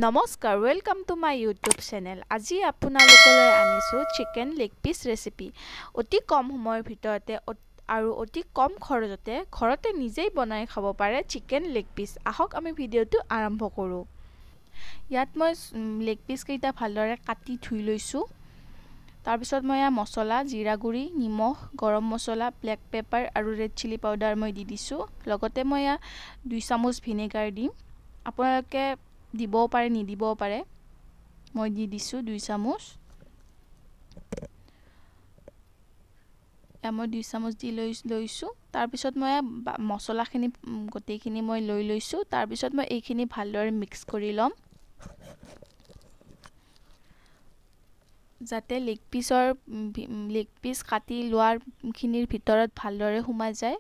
নমস্কাৰ welcome to my YouTube channel. আজি আপোনালোকলৈ আনিছোঁ চিকেন লেগ পিচ ৰেচিপি। অতি কম সময়ৰ ভিতৰতে আৰু অতি কম খৰচতে ঘৰতে নিজেই বনাই খাব পাৰে চিকেন লেগ পিচ। আহক আমি ভিডিঅ'টো আৰম্ভ কৰোঁ। ইয়াত মই লেগ পিচকেইটা ভালদৰে কাটি ধুই লৈছোঁ। তাৰপিছত মই মছলা, জিৰা গুড়ি, নিমখ, গৰম মছলা, ব্লেক পেপাৰ আৰু ৰেড চিলি পাউডাৰ মই দি দিছোঁ। লগতে মই 2 চামুচ ভিনেগাৰ দিম। আপোনালোকে দিবও পাৰে নিদিবও পাৰে। মই দি দিছোঁ 2 চামুচ। মই 2 চামুচ দি লৈছোঁ। তাৰপিছত মই মছলাখিনি গোটেইখিনি মই লৈ লৈছোঁ। তাৰপিছত মই এইখিনি ভালদৰে মিক্স কৰি ল'ম, যাতে লেগ পিচ কাটি লোৱাৰখিনিৰ ভিতৰত ভালদৰে সোমাই যায়।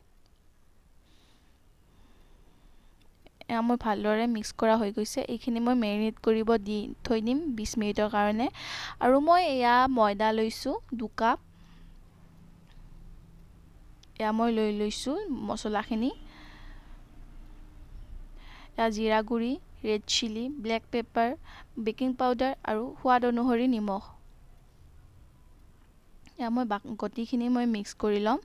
মই ভালদৰে মিক্স কৰা হৈ গৈছে। এইখিনি মই মেৰিনেট কৰিব থৈ দিম 20 মিনিটৰ কাৰণে। আৰু মই ময়দা লৈছোঁ 2 কাপ। মই লৈ লৈছোঁ মছলাখিনি। জিৰা গুড়ি, red chilli, black pepper, baking powder আৰু সোৱাদ অনুসৰি নিমখ। মই গোটেইখিনি মই মিক্স কৰি ল'ম।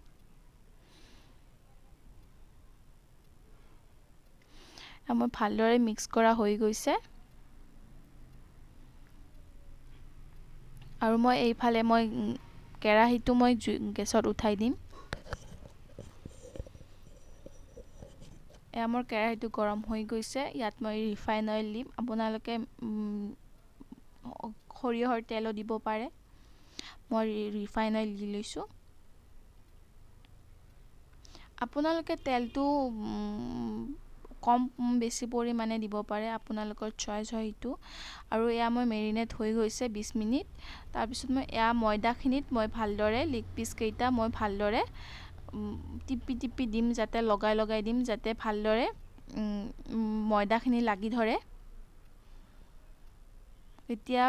মই ভালদৰে মিক্স কৰা হৈ গৈছে। আৰু মই এইফালে কেৰাহীটো মই গেছত উঠাই দিম। মোৰ কেৰাহীটো গৰম হৈ গৈছে। ইয়াত মই ৰিফাইন অইল দিম। আপোনালোকে সৰিয়হৰ তেলো দিব পাৰে। মই ৰিফাইন অইল দি লৈছোঁ। আপোনালোকে তেলটো কম বেছি পৰিমাণে দিব পাৰে, আপোনালোকৰ চইচ হয় এইটো। আৰু মই মেৰিনেট হৈ গৈছে 20 মিনিট। তাৰপিছত মই ময়দাখিনিত মই ভালদৰে লেগ পিচকেইটা মই ভালদৰে টিপি দিম, যাতে লগাই দিম, যাতে ভালদৰে ময়দাখিনি লাগি ধৰে। এতিয়া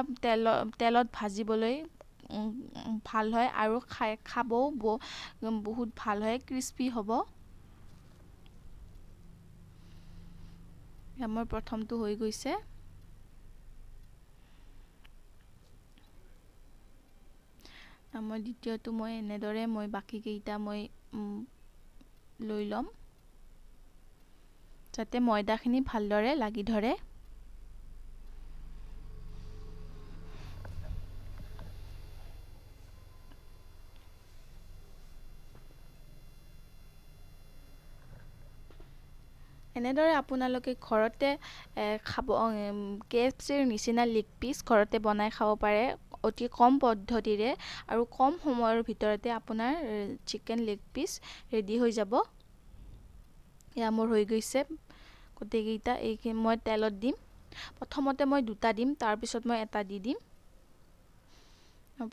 তেলত ভাজিবলৈ ভাল হয় আৰু খাবও বহুত ভাল হয়, ক্ৰিস্পি হ'ব। মোৰ প্ৰথমটো হৈ গৈছে। মই দ্বিতীয়টো মই এনেদৰে বাকীকেইটা মই লৈ ল'ম, যাতে ময়দাখিনি ভালদৰে লাগি ধৰে। এনেদৰে আপোনালোকে ঘৰতে KFCৰ নিচিনা লেগ পিচ ঘৰতে বনাই খাব পাৰে অতি কম পদ্ধতিৰে, আৰু কম সময়ৰ ভিতৰতে আপোনাৰ চিকেন লেগ পিচ ৰেডি হৈ যাব। মোৰ হৈ গৈছে গোটেইকেইটা। এইখিনি মই তেলত দিম। প্ৰথমতে মই 2টা দিম, তাৰপিছত মই 1টা দি দিম।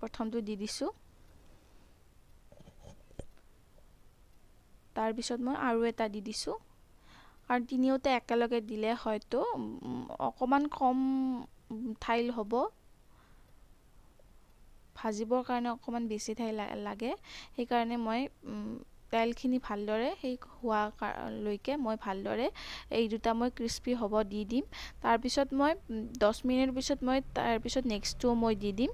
প্ৰথমটো দি দিছোঁ, তাৰপিছত মই আৰু 1টা দি দিছোঁ। আৰু তিনিওটা একেলগে দিলে হয়তো অকণমান কম ঠাই হ'ব। ভাজিবৰ কাৰণে অকণমান বেছি ঠাই লাগে। সেইকাৰণে মই তেলখিনি ভালদৰে হোৱালৈকে মই ভালদৰে এই 2টা মই ক্ৰিস্পি হ'ব দি দিম। তাৰপিছত মই 10 মিনিট পিছত মই তাৰপিছত নেক্সটটো মই দি দিম।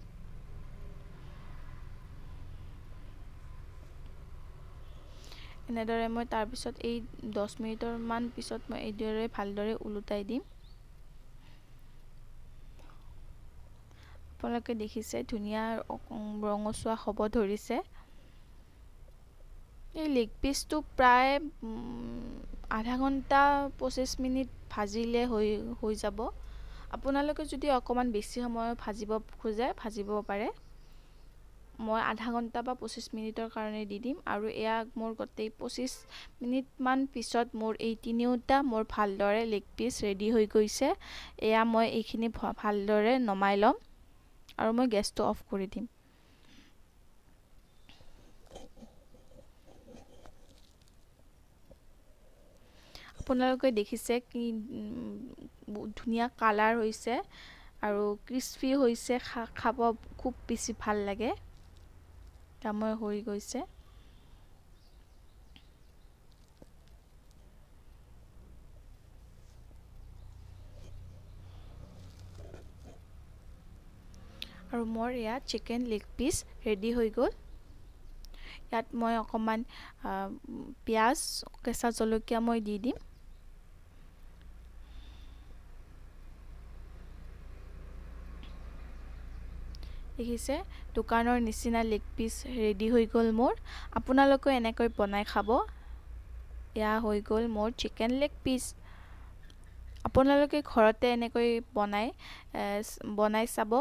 এনেদৰে মই তাৰপিছত এই 10 মিনিটৰ মান পিছত মই এইদৰে ভালদৰে ওলোটাই দিম। আপোনালোকে দেখিছে ধুনীয়া ৰঙচুৱা হ'ব ধৰিছে। এই লেগ পিচটো প্ৰায় আধা ঘণ্টা 25 মিনিট ভাজিলে হৈ যাব। আপোনালোকে যদি অকণমান বেছি সময় ভাজিব খোজে ভাজিব পাৰে। মই আধা ঘণ্টা বা 25 মিনিটৰ কাৰণে দি দিম। আৰু মোৰ গোটেই 25 মিনিটমান পিছত মোৰ এই তিনিওটা মোৰ ভালদৰে লেগ পিচ ৰেডি হৈ গৈছে। মই এইখিনি ভালদৰে নমাই ল'ম আৰু মই গেছটো অফ কৰি দিম। আপোনালোকে দেখিছে কি ধুনীয়া কালাৰ হৈছে আৰু ক্ৰিস্পি হৈছে, খাব খুব বেছি ভাল লাগে। মই হৈ গৈছে। আৰু মোৰ ইয়াত চিকেন লেগ পিচ ৰেডি হৈ গ'ল। ইয়াত মই অকণমান পিঁয়াজ কেঁচা জলকীয়া মই দি দিম। দেখিছে দোকানৰ নিচিনা লেগ পিচ ৰেডি হৈ গ'ল মোৰ। আপোনালোকে এনেকৈ বনাই খাব। এয়া হৈ গ'ল মোৰ চিকেন লেগ পিচ। আপোনালোকে ঘৰতে এনেকৈ বনাই চাব।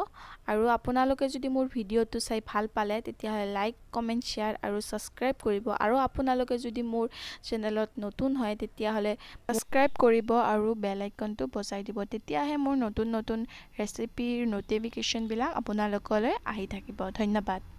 আৰু আপোনালোকে যদি মোৰ ভিডিঅ'টো চাই ভাল পালে তেতিয়াহ'লে লাইক কমেণ্ট শ্বেয়াৰ আৰু ছাবস্ক্ৰাইব কৰিব। আৰু আপোনালোকে যদি মোৰ চেনেলত নতুন হয় তেতিয়াহ'লে ছাবস্ক্ৰাইব কৰিব আৰু বেল আইকনটো বজাই দিব। তেতিয়াহে মোৰ নতুন নতুন ৰেচিপিৰ ন'টিফিকেশ্যনবিলাক আপোনালোকলৈ আহি থাকিব। ধন্যবাদ।